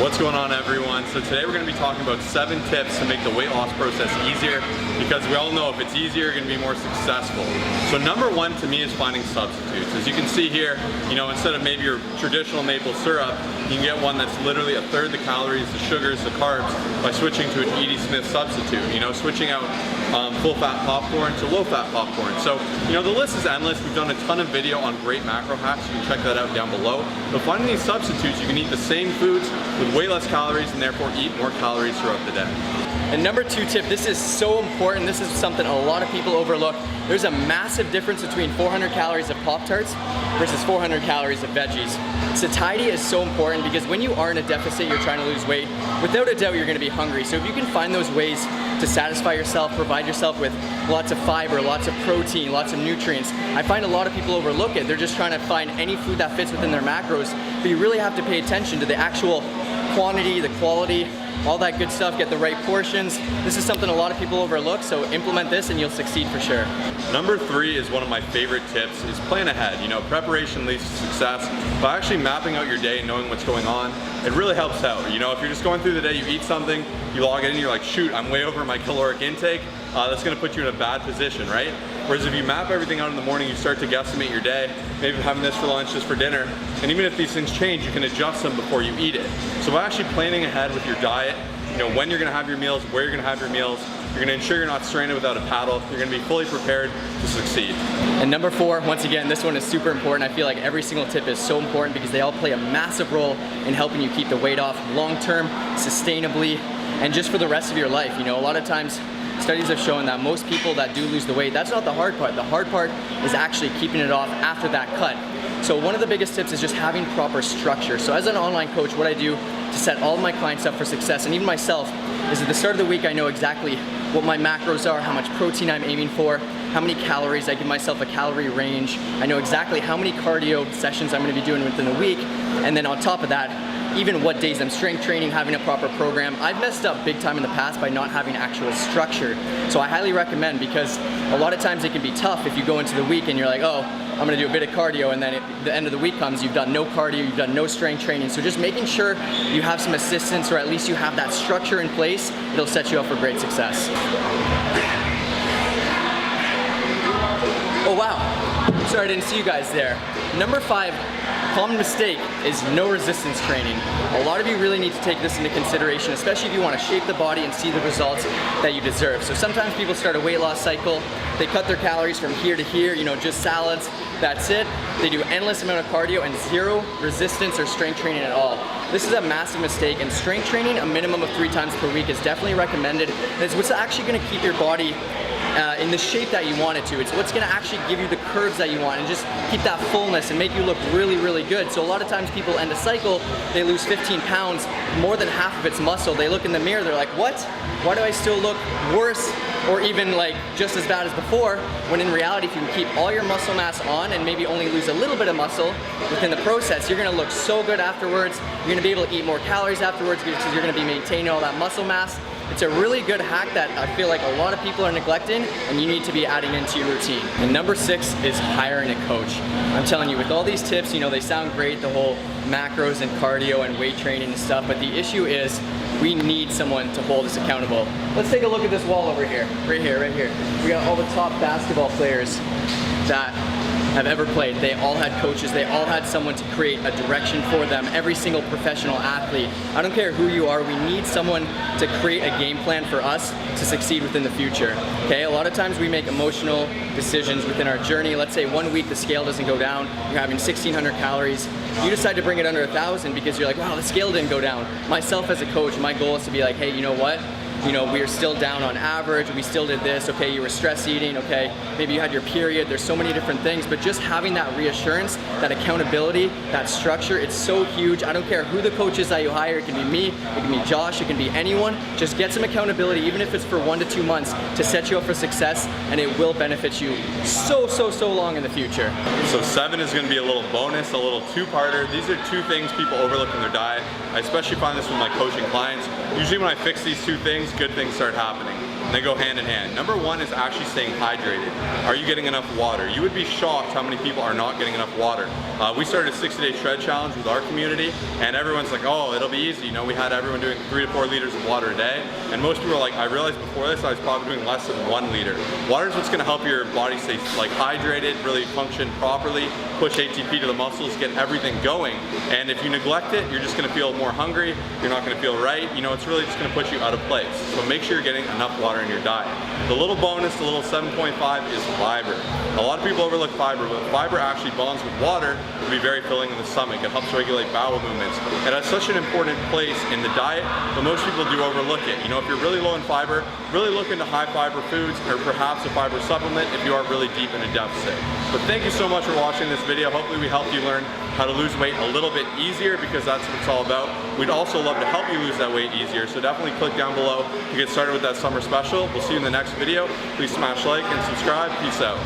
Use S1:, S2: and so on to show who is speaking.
S1: What's going on, everyone? So today we're going to be talking about 7 tips to make the weight loss process easier, because we all know if it's easier, you're going to be more successful. So number 1 to me is finding substitutes. As you can see here, instead of maybe your traditional maple syrup, you can get one that's literally 1/3 the calories, the sugars, the carbs by switching to an Edie Smith substitute. Switching out full-fat popcorn to low-fat popcorn. So the list is endless. We've done a ton of video on great macro hacks. You can check that out down below. But finding these substitutes, you can eat the same foods with way less calories and therefore eat more calories throughout the day.
S2: And number 2 tip, this is so important. This is something a lot of people overlook. There's a massive difference between 400 calories of Pop-Tarts versus 400 calories of veggies. Satiety is so important because when you are in a deficit, you're trying to lose weight, without a doubt you're going to be hungry. So if you can find those ways to satisfy yourself, provide yourself with lots of fiber, lots of protein, lots of nutrients, I find a lot of people overlook it. They're just trying to find any food that fits within their macros, but you really have to pay attention to the actual quantity, the quality, all that good stuff, get the right portions. This is something a lot of people overlook, so implement this and you'll succeed for sure.
S1: Number 3 is one of my favorite tips, is plan ahead. Preparation leads to success. By actually mapping out your day and knowing what's going on, it really helps out. If you're just going through the day, you eat something, you log in and you're like, shoot, I'm way over my caloric intake, that's gonna put you in a bad position, right? Whereas if you map everything out in the morning, you start to guesstimate your day, maybe having this for lunch, this for dinner, and even if these things change, you can adjust them before you eat it. So by actually planning ahead with your diet, when you're gonna have your meals, where you're gonna have your meals, you're gonna ensure you're not stranded without a paddle, you're gonna be fully prepared to succeed.
S2: And number 4, once again, this one is super important. I feel like every single tip is so important because they all play a massive role in helping you keep the weight off long-term, sustainably, and just for the rest of your life. A lot of times, studies have shown that most people that do lose the weight, that's not the hard part. The hard part is actually keeping it off after that cut. So one of the biggest tips is just having proper structure. So as an online coach, what I do to set all of my clients up for success, and even myself, is at the start of the week I know exactly what my macros are, how much protein I'm aiming for, how many calories, I give myself a calorie range. I know exactly how many cardio sessions I'm gonna be doing within the week, and then on top of that, even what days I'm strength training, having a proper program. I've messed up big time in the past by not having actual structure. So I highly recommend, because a lot of times it can be tough if you go into the week and you're like, oh, I'm gonna do a bit of cardio, and then at the end of the week comes, you've done no cardio, you've done no strength training. So just making sure you have some assistance, or at least you have that structure in place, it'll set you up for great success. Oh wow, sorry I didn't see you guys there. Number 5, common mistake is no resistance training. A lot of you really need to take this into consideration, especially if you want to shape the body and see the results that you deserve. So sometimes people start a weight loss cycle, they cut their calories from here to here, just salads, that's it. They do endless amount of cardio and 0 resistance or strength training at all. This is a massive mistake, and strength training a minimum of 3 times per week is definitely recommended. It's what's actually going to keep your body in the shape that you want it to. It's what's gonna actually give you the curves that you want and just keep that fullness and make you look really, really good. So a lot of times people end a cycle, they lose 15 pounds, more than half of it's muscle. They look in the mirror, they're like, what? Why do I still look worse or even like just as bad as before? When in reality, if you can keep all your muscle mass on and maybe only lose a little bit of muscle within the process, you're gonna look so good afterwards. You're gonna be able to eat more calories afterwards because you're gonna be maintaining all that muscle mass. It's a really good hack that I feel like a lot of people are neglecting, and you need to be adding into your routine. And number 6 is hiring a coach. I'm telling you, with all these tips, they sound great, the whole macros and cardio and weight training and stuff, but the issue is we need someone to hold us accountable. Let's take a look at this wall over here, right here. We got all the top basketball players that have ever played. They all had coaches, they all had someone to create a direction for them. Every single professional athlete, I don't care who you are, we need someone to create a game plan for us to succeed within the future. Okay, a lot of times we make emotional decisions within our journey. Let's say one week the scale doesn't go down, you're having 1,600 calories, you decide to bring it under 1,000 because you're like, wow, the scale didn't go down. Myself as a coach, my goal is to be like, hey, you know what? We are still down on average, we still did this, okay, you were stress eating, okay, maybe you had your period, there's so many different things, but just having that reassurance, that accountability, that structure, it's so huge. I don't care who the coach is that you hire, it can be me, it can be Josh, it can be anyone, just get some accountability, even if it's for 1 to 2 months, to set you up for success, and it will benefit you so long in the future.
S1: So 7 is gonna be a little bonus, a little 2-parter. These are 2 things people overlook in their diet. I especially find this with my coaching clients. Usually when I fix these 2 things, good things start happening. and they go hand in hand. Number one is actually staying hydrated. Are you getting enough water? You would be shocked how many people are not getting enough water. We started a 60-day shred challenge with our community, and everyone's like, oh, it'll be easy. You know, we had everyone doing 3 to 4 liters of water a day, and most people are like, I realized before this I was probably doing less than 1 liter. Water is what's going to help your body stay like hydrated, really function properly, push ATP to the muscles, get everything going. And if you neglect it, you're just going to feel more hungry. You're not going to feel right. You know, it's really just going to put you out of place. So make sure you're getting enough water in your diet. The little bonus, the little 7.5 is fiber. A lot of people overlook fiber, but fiber actually bonds with water to be very filling in the stomach. It helps regulate bowel movements. It has such an important place in the diet, but most people do overlook it. You know, if you're really low in fiber, really look into high fiber foods or perhaps a fiber supplement if you are really deep in a deficit. But thank you so much for watching this video. Hopefully we helped you learn how to lose weight a little bit easier, because that's what it's all about. We'd also love to help you lose that weight easier, so definitely click down below to get started with that summer special. We'll see you in the next video. Please smash like and subscribe. Peace out.